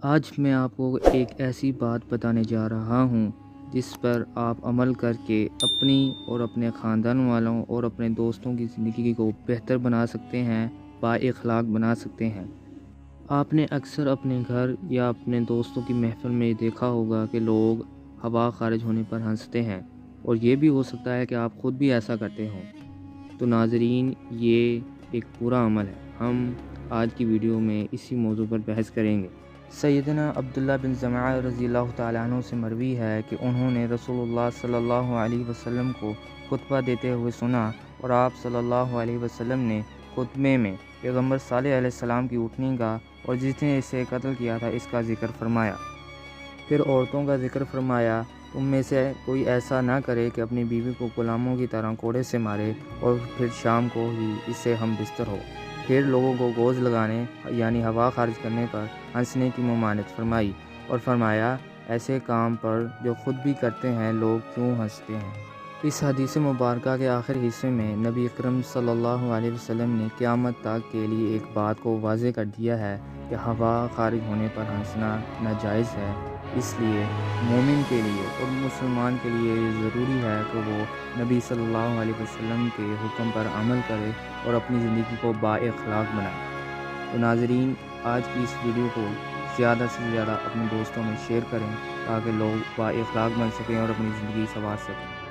آج میں آپ کو ایک ایسی بات بتانے جا رہا ہوں جس پر آپ عمل کر کے اپنی اور اپنے خاندان والوں اور اپنے دوستوں کی زندگی کو بہتر بنا سکتے ہیں، با اخلاق بنا سکتے ہیں۔ آپ نے اکثر اپنے گھر یا اپنے دوستوں کی محفل میں دیکھا ہوگا کہ لوگ ہوا خارج ہونے پر ہنستے ہیں، اور یہ بھی ہو سکتا ہے کہ آپ خود بھی ایسا کرتے ہوں۔ تو ناظرین، یہ ایک برا عمل ہے۔ ہم آج کی ویڈیو میں اسی موضوع پر بحث کریں گے۔ سیدنا عبداللہ بن زمعہ رضی اللہ تعالیٰ عنہ سے مروی ہے کہ انہوں نے رسول اللہ صلی اللہ علیہ وسلم کو خطبہ دیتے ہوئے سنا، اور آپ صلی اللہ علیہ وسلم نے خطبے میں پیغمبر صالح علیہ السلام کی اٹھنے کا اور جس نے اسے قتل کیا تھا اس کا ذکر فرمایا۔ پھر عورتوں کا ذکر فرمایا، تم میں سے کوئی ایسا نہ کرے کہ اپنی بیوی کو غلاموں کی طرح کوڑے سے مارے اور پھر شام کو ہی اس سے ہم بستر ہو۔ پھر لوگوں کو گوز لگانے یعنی ہوا خارج کرنے پر ہنسنے کی ممانعت فرمائی، اور فرمایا ایسے کام پر جو خود بھی کرتے ہیں لوگ کیوں ہنستے ہیں۔ اس حدیث مبارکہ کے آخر حصے میں نبی اکرم صلی اللہ علیہ وسلم نے قیامت تک کے لیے ایک بات کو واضح کر دیا ہے کہ ہوا خارج ہونے پر ہنسنا ناجائز ہے۔ اس لیے مومن کے لیے اور مسلمان کے لیے یہ ضروری ہے کہ وہ نبی صلی اللہ علیہ وسلم کے حکم پر عمل کرے اور اپنی زندگی کو با اخلاق بنائے۔ تو ناظرین، آج کی اس ویڈیو کو زیادہ سے زیادہ اپنے دوستوں میں شیئر کریں تاکہ لوگ با اخلاق بن سکیں اور اپنی زندگی سنوار سکیں۔